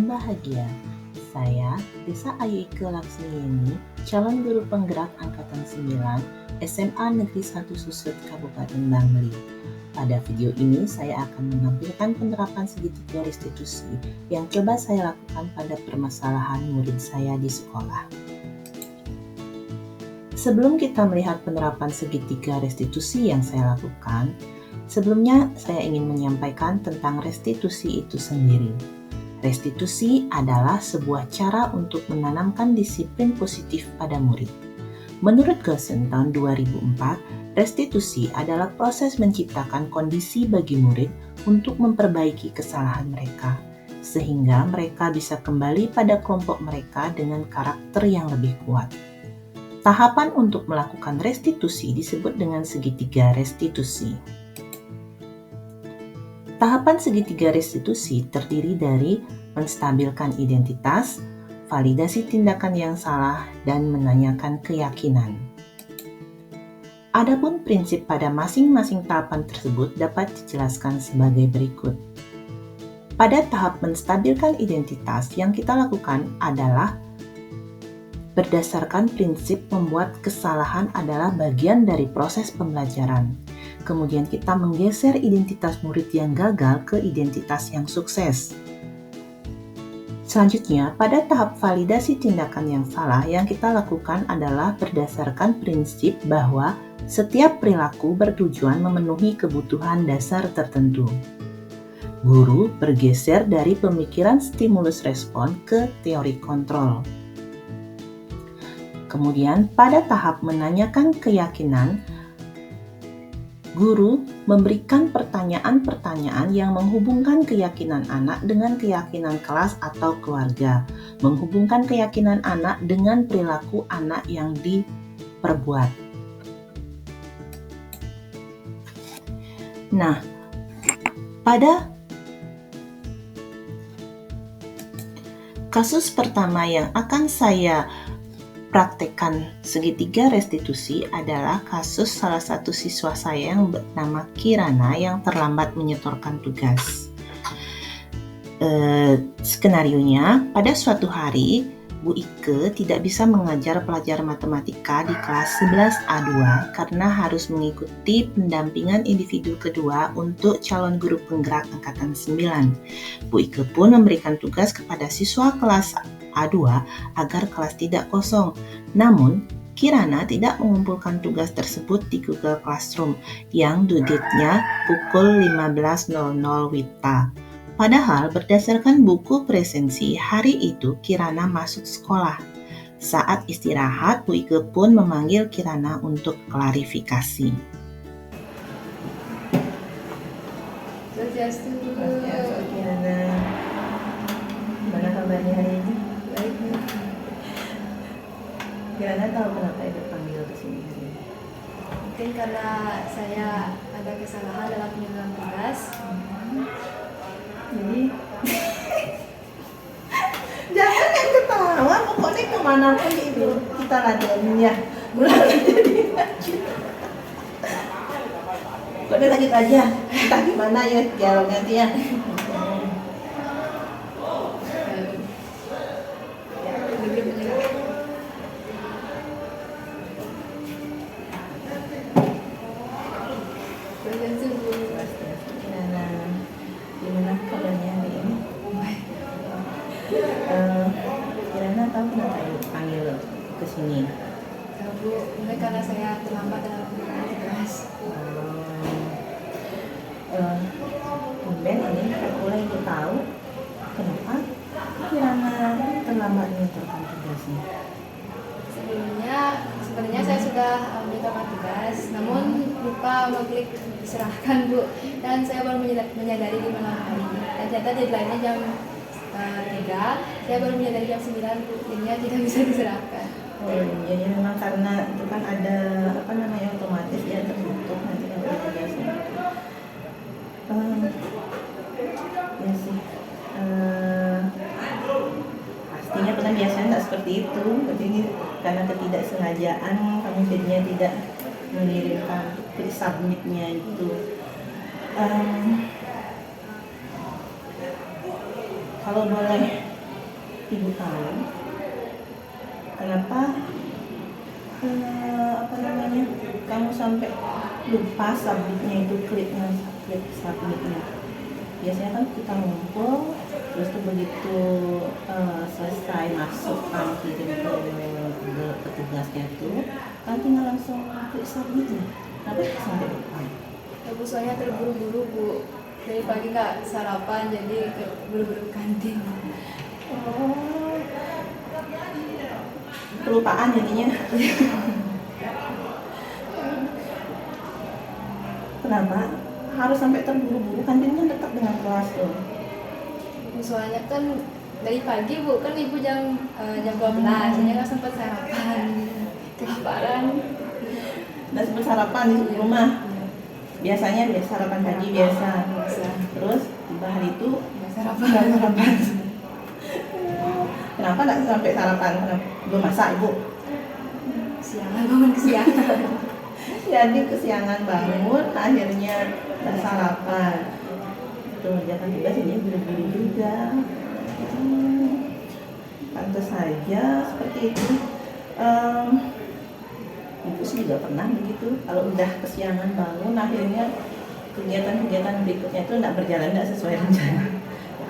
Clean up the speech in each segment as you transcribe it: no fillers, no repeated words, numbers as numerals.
bahagia. Saya, Desa Ayu Ike Laksmiyeni, calon guru penggerak Angkatan 9, SMA Negeri 1 Susut Kabupaten Bangli. Pada video ini, saya akan menampilkan penerapan segitiga restitusi yang coba saya lakukan pada permasalahan murid saya di sekolah. Sebelum kita melihat penerapan segitiga restitusi yang saya lakukan, sebelumnya saya ingin menyampaikan tentang restitusi itu sendiri. Restitusi adalah sebuah cara untuk menanamkan disiplin positif pada murid. Menurut Goshen tahun 2004, restitusi adalah proses menciptakan kondisi bagi murid untuk memperbaiki kesalahan mereka, sehingga mereka bisa kembali pada kelompok mereka dengan karakter yang lebih kuat. Tahapan untuk melakukan restitusi disebut dengan segitiga restitusi. Tahapan segitiga restitusi terdiri dari menstabilkan identitas, validasi tindakan yang salah, dan menanyakan keyakinan. Adapun prinsip pada masing-masing tahapan tersebut dapat dijelaskan sebagai berikut. Pada tahap menstabilkan identitas, yang kita lakukan adalah berdasarkan prinsip membuat kesalahan adalah bagian dari proses pembelajaran. Kemudian kita menggeser identitas murid yang gagal ke identitas yang sukses. Selanjutnya, pada tahap validasi tindakan yang salah, yang kita lakukan adalah berdasarkan prinsip bahwa setiap perilaku bertujuan memenuhi kebutuhan dasar tertentu. Guru bergeser dari pemikiran stimulus respon ke teori kontrol. Kemudian, pada tahap menanyakan keyakinan, guru memberikan pertanyaan-pertanyaan yang menghubungkan keyakinan anak dengan keyakinan kelas atau keluarga, menghubungkan keyakinan anak dengan perilaku anak yang diperbuat. Nah, pada kasus pertama yang akan saya praktekkan segitiga restitusi adalah kasus salah satu siswa saya yang bernama Kirana yang terlambat menyetorkan tugas. Skenarionya, pada suatu hari Bu Ike tidak bisa mengajar pelajar matematika di kelas 11A2 karena harus mengikuti pendampingan individu kedua untuk calon guru penggerak Angkatan 9. Bu Ike pun memberikan tugas kepada siswa kelas A2 agar kelas tidak kosong. Namun, Kirana tidak mengumpulkan tugas tersebut di Google Classroom yang due date-nya pukul 15.00 WITA. Padahal berdasarkan buku presensi, hari itu Kirana masuk sekolah. Saat istirahat, Bu Ike pun memanggil Kirana untuk klarifikasi. Kirana, gimana kabarnya hari ini? Baik. Kirana tahu kenapa Ibu panggil ke sini hari ini? Mungkin karena saya ada kesalahan dalam penyusunan tugas. Jadi jangan yang ketawa, pokoknya kemanapun Ibu kita ladenin ya. Pokoknya lanjut aja, entah gimana ya dialog nanti ya. Gimana kabarnya hari ini? Kirana tahu kenapa Ibu panggil ke sini? Bu, mungkin karena saya terlambat dalam penyusunan tugas. Kemudian ini aku Ibu tahu kenapa Kirana terlambat menyetorkan tugasnya. Sebenarnya saya sudah menyetorkan tugas, namun lupa mengklik diserahkan, Bu. Dan saya baru menyadari di malam hari. Dan ternyata deadline-nya jam 3, saya baru menyadari jam 9, Bu. Jadinya tidak bisa diserahkan. Jadi memang karena itu kan ada otomatis ya tertutup nanti kalau tugasnya. Ya sih. Pastinya kan biasanya nggak seperti itu. Jadi karena ketidaksengajaan kamu jadinya tidak mengirimkan submitnya itu. Kalau boleh Ibu tahu kenapa kamu sampai lupa submitnya itu klik submitnya. Biasanya kan kita ngumpul, terus tuh begitu selesai masuk kamu kirim ke petugasnya tuh kan tinggal langsung klik submitnya. Kenapa sampai lupa? Ya, Bu, soalnya terburu-buru Bu, dari pagi nggak sarapan jadi buru-buru ke kantin. Oh, kelupaan jadinya. Kenapa harus sampai terburu-buru? Kantin kan dekat dengan kelas tuh. Soalnya kan dari pagi Bu, kan Ibu jam 12, jadi nggak sempat sarapan, kelaparan. Nggak sempat sarapan di rumah. Biasanya sarapan pagi biasa. Terus tiba hari itu Nggak sarapan. Kenapa nggak sampai sarapan? Belum masak Ibu? Siangan, bangun kesiangan. Jadi kesiangan bangun, akhirnya nggak sarapan. Itu mengerjakan tugas ini buru-buru juga. Pantas saja seperti itu. Ibu sih juga pernah begitu. Kalau udah kesiangan bangun, akhirnya kegiatan-kegiatan berikutnya itu nggak berjalan, nggak sesuai rencana.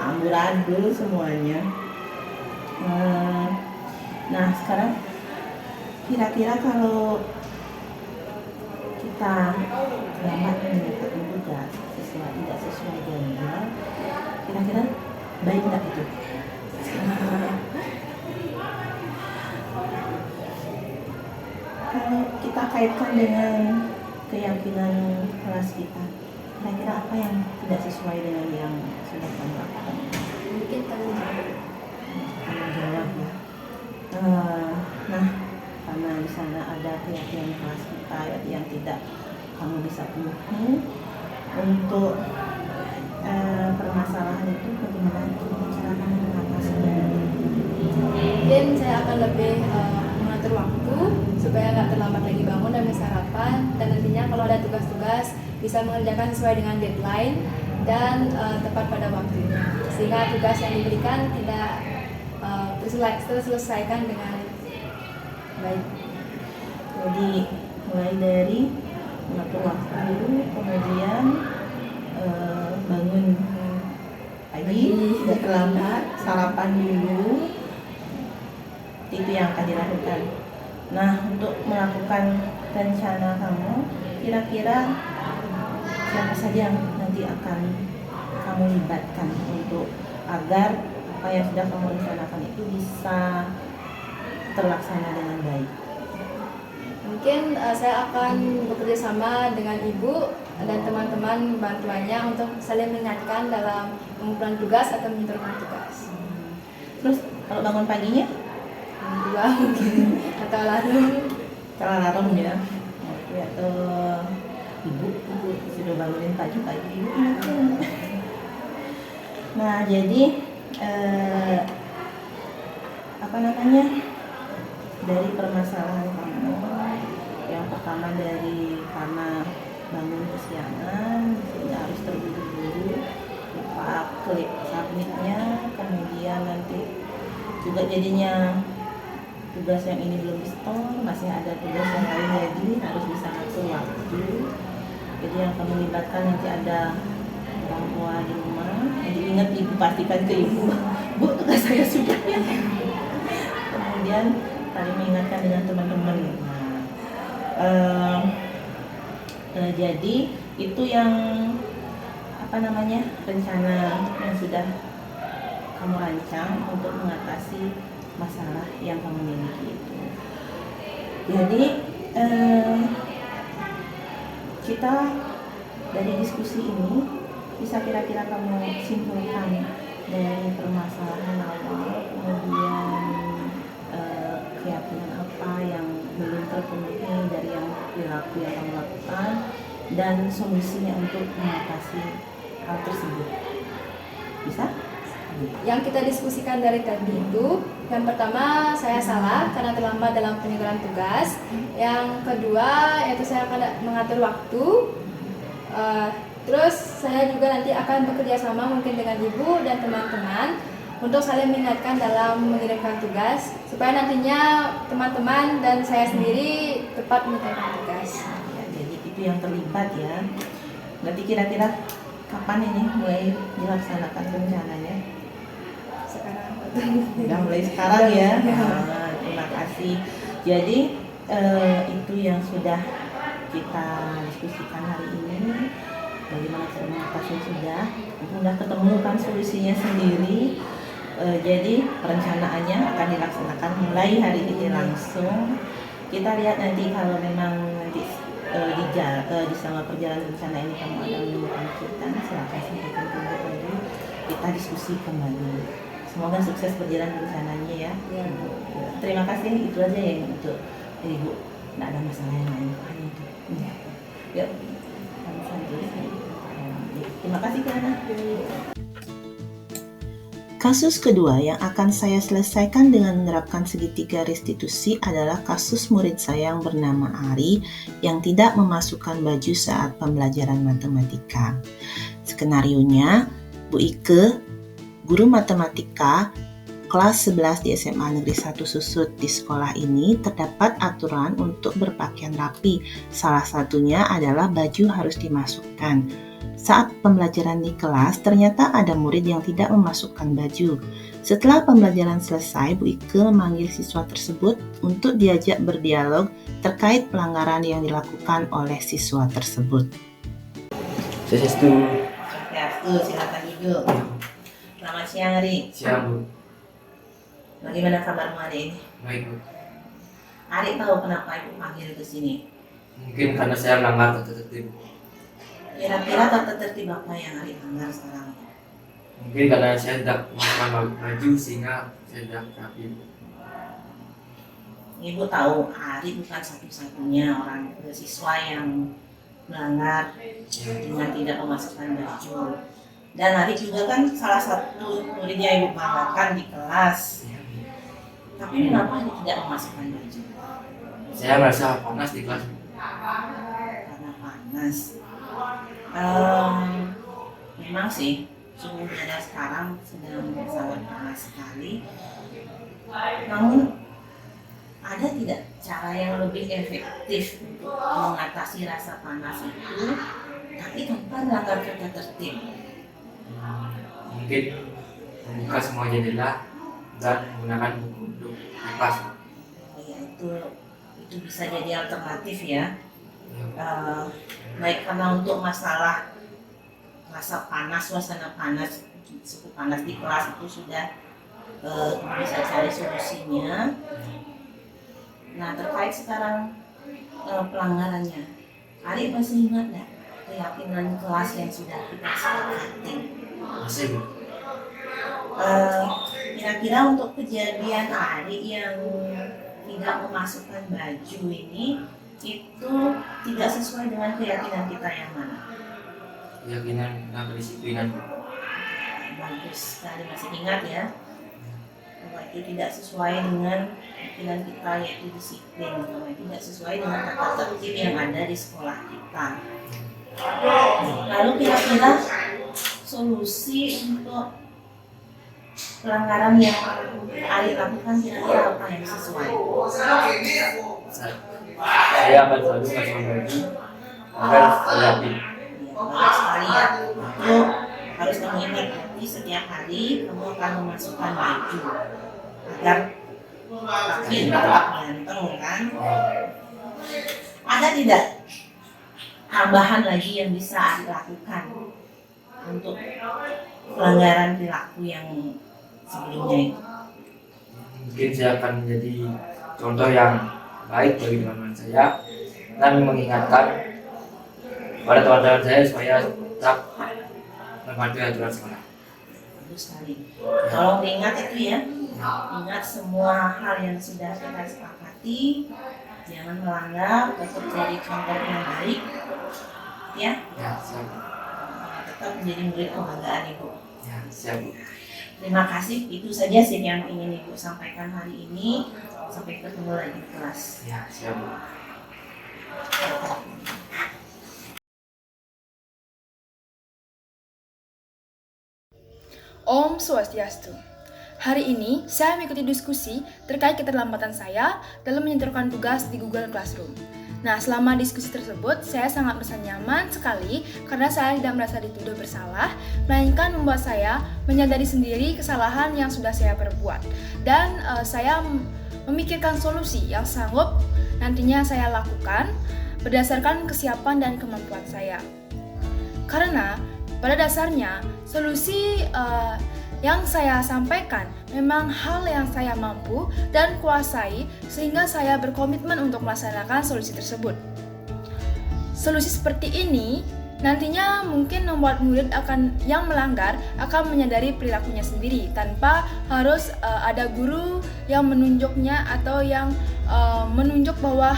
Amburadul semuanya. Nah sekarang kira-kira kalau kita terlambat menyelesaikan tugas tidak sesuai jadwal, kira-kira baik nggak itu? Kalau kita kaitkan dengan keyakinan kelas kita, kira-kira apa yang tidak sesuai dengan yang sudah kamu lakukan? Mungkin tanggung jawab. Tanggung jawab ya. Nah, karena di sana ada keyakinan kelas kita yang tidak kamu bisa penuhi, untuk permasalahan itu bagaimana cara kamu mengatasinya? Mungkin saya akan lebih mengatur waktu supaya nggak terlambat lagi bangun dan sarapan, dan nantinya kalau ada tugas-tugas bisa mengerjakan sesuai dengan deadline dan tepat pada waktunya, sehingga tugas yang diberikan tidak terselesaikan dengan baik. Jadi mulai dari mengatur waktu dulu, kemudian bangun pagi, tidak terlambat, sarapan dulu, itu yang akan dilakukan. Nah, untuk melakukan rencana kamu, kira-kira siapa saja yang nanti akan kamu libatkan untuk agar apa yang sudah kamu rencanakan itu bisa terlaksana dengan baik? Mungkin saya akan bekerja sama dengan Ibu dan teman-teman bantuannya untuk saling mengingatkan dalam pengumpulan tugas atau menyentuhkan tugas. Terus kalau bangun paginya? Dua mungkin atau Alarm ya. Atau ibu sudah bangunin pagi-pagi. Nah, jadi dari permasalahan kamu, yang pertama dari karena bangun kesiangan sehingga harus terburu-buru, lupa klik submitnya, kemudian nanti juga jadinya tugas yang ini belum di-store, masih ada tugas yang lain lagi, harus bisa ngatur waktu. Jadi yang kamu libatkan nanti ada orang tua di rumah, jadi ingat ibu, pastikan ke ibu, Bu, tugas saya sudah ya. Kemudian saling mengingatkan dengan teman-teman. Jadi itu yang rencana yang sudah kamu rancang untuk mengatasi masalah yang kamu miliki itu. Jadi kita dari diskusi ini bisa kira-kira kamu simpulkan dari permasalahan awal, kemudian keyakinan apa yang belum terpenuhi dari yang perilaku yang kamu lakukan, dan solusinya untuk mengatasi hal tersebut. Bisa? Yang kita diskusikan dari tadi itu, yang pertama saya salah karena terlambat dalam penyelesaian tugas. Yang kedua yaitu saya akan mengatur waktu. Terus saya juga nanti akan bekerja sama mungkin dengan ibu dan teman-teman untuk saling mengingatkan dalam mengirimkan tugas supaya nantinya teman-teman dan saya sendiri tepat menyelesaikan tugas. Ya, jadi itu yang terlibat ya. Berarti kira-kira kapan ini mulai dilaksanakan rencananya? Sekarang Udah mulai sekarang ya. Terima kasih. Jadi itu yang sudah kita diskusikan hari ini. Bagaimana terima kasih sudah ketemu kan solusinya sendiri. Jadi perencanaannya akan dilaksanakan mulai hari ini langsung. Kita lihat nanti kalau memang nanti di selama perjalanan rencana ini kamu ada menemukan kesulitan, silakan sampaikan ke Ibu lagi. Kita diskusi kembali. Semoga sukses berjalan rencananya ya. Ya. Terima kasih, itu aja yang untuk Ibu. Tidak ada masalah yang lain, hanya itu. Ya. Kami santai. Terima kasih Kiana. Kasus kedua yang akan saya selesaikan dengan menerapkan segitiga restitusi adalah kasus murid saya yang bernama Ari yang tidak memasukkan baju saat pembelajaran matematika. Skenarionya, Bu Ike, guru matematika kelas 11 di SMA Negeri 1 Susut di sekolah ini terdapat aturan untuk berpakaian rapi. Salah satunya adalah baju harus dimasukkan. Saat pembelajaran di kelas, ternyata ada murid yang tidak memasukkan baju. Setelah pembelajaran selesai, Bu Ike memanggil siswa tersebut untuk diajak berdialog terkait pelanggaran yang dilakukan oleh siswa tersebut. Swastiastu. Swastiastu, silakan duduk. Selamat siang, Ari. Siang, Bu. Bagaimana kabarmu hari ini? Baik, Bu. Ari tahu kenapa Ibu panggil ke sini? Mungkin karena saya melanggar tata tertib. Kira-kira tata tertib apa yang Ari langgar sekarang? Mungkin karena saya tidak memasukkan baju sehingga saya tidak rapi. Ibu tahu Ari bukan satu-satunya orang siswa yang melanggar dengan tidak memasukkan baju. Dan Ari juga kan salah satu muridnya Ibu banggakan di kelas. Tapi kenapa Ari tidak memasukkan baju? Saya merasa panas di kelas. Karena panas. Memang sih suhu udara sekarang sedang sangat panas sekali. Namun ada tidak cara yang lebih efektif untuk mengatasi rasa panas itu, tapi tanpa melanggar tata tertib? Mungkin membuka semua jendela dan menggunakan buku untuk kipas. Ya, itu bisa jadi alternatif ya. Baik, karena untuk masalah rasa panas, suasana panas, suhu panas di kelas itu sudah bisa cari solusinya. Nah, terkait sekarang pelanggarannya, Ari masih ingat nggak keyakinan kelas yang sudah kita sepakati? Masih, Bu. Kira-kira untuk kejadian Ari yang tidak memasukkan baju ini itu tidak sesuai dengan keyakinan kita yang mana? Keyakinan dan kedisiplinan. Bagus sekali, masih ingat ya. Bahwa itu tidak sesuai dengan keyakinan kita, yaitu disiplin. Bahwa tidak sesuai dengan tata tertib yang ada di sekolah kita. Lalu kira-kira solusi untuk pelanggaran yang Ari lakukan kira-kira apa yang sesuai? Saya akan selalu masukkan baju agar rapi. Bagus sekali ya. Itu harus kamu ingat, nanti setiap hari kamu akan memasukkan baju agar rapi, tetap ganteng kan. Ada tidak tambahan lagi yang bisa dilakukan untuk pelanggaran perilaku yang sebelumnya itu? Mungkin saya akan menjadi contoh yang baik bagi teman-teman saya dan mengingatkan pada teman-teman saya supaya tetap mematuhi aturan sekolah. Bagus sekali. Tolong diingat itu ya. Ingat semua hal yang sudah kita sepakati. Jangan melanggar, tetap jadi contoh yang baik. Ya. Ya, siap. Tetap menjadi murid kebanggaan Ibu. Ya, siap. Terima kasih. Itu saja sih yang ingin Ibu sampaikan hari ini. Sampai ketemu lagi di kelas. Ya, siap. Om Swastiastu. Hari ini, saya mengikuti diskusi terkait keterlambatan saya dalam menyentuhkan tugas di Google Classroom. Nah, selama diskusi tersebut, saya sangat merasa nyaman sekali karena saya tidak merasa dituduh bersalah, melainkan membuat saya menyadari sendiri kesalahan yang sudah saya perbuat. Dan saya memikirkan solusi yang sanggup nantinya saya lakukan berdasarkan kesiapan dan kemampuan saya. Karena pada dasarnya, solusi yang saya sampaikan memang hal yang saya mampu dan kuasai sehingga saya berkomitmen untuk melaksanakan solusi tersebut. Solusi seperti ini nantinya mungkin membuat murid yang melanggar akan menyadari perilakunya sendiri tanpa harus ada guru yang menunjuknya atau yang menunjuk bahwa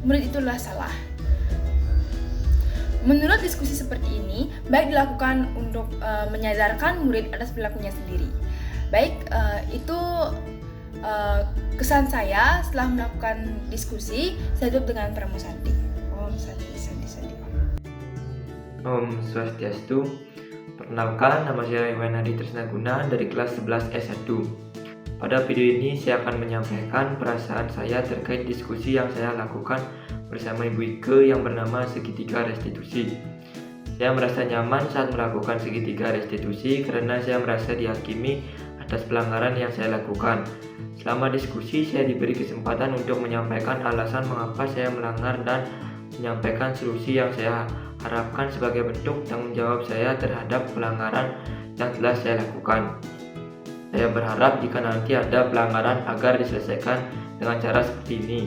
murid itulah salah. Menurut diskusi seperti ini, baik dilakukan untuk menyadarkan murid atas perilakunya sendiri. Baik, itu kesan saya setelah melakukan diskusi. Saya tutup dengan Pramu Santi. Om Santi, Santi, Santi. Om Swastiastu. Perkenalkan, nama saya Iwan Hadi Tresnaguna dari kelas 11 S1. Pada video ini saya akan menyampaikan perasaan saya terkait diskusi yang saya lakukan bersama Ibu Ike yang bernama segitiga restitusi. Saya merasa nyaman saat melakukan segitiga restitusi karena saya merasa dihakimi atas pelanggaran yang saya lakukan. Selama diskusi saya diberi kesempatan untuk menyampaikan alasan mengapa saya melanggar dan menyampaikan solusi yang saya harapkan sebagai bentuk tanggung jawab saya terhadap pelanggaran yang telah saya lakukan. Saya berharap jika nanti ada pelanggaran agar diselesaikan dengan cara seperti ini.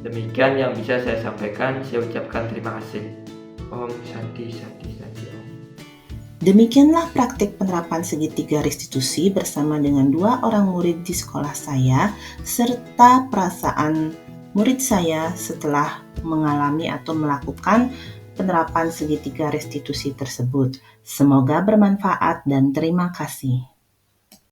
Demikian yang bisa saya sampaikan. Saya ucapkan terima kasih. Om Santi, Santi, Santi, Om. Demikianlah praktik penerapan segitiga restitusi bersama dengan 2 orang murid di sekolah saya, serta perasaan murid saya setelah mengalami atau melakukan penerapan segitiga restitusi tersebut. Semoga bermanfaat dan terima kasih.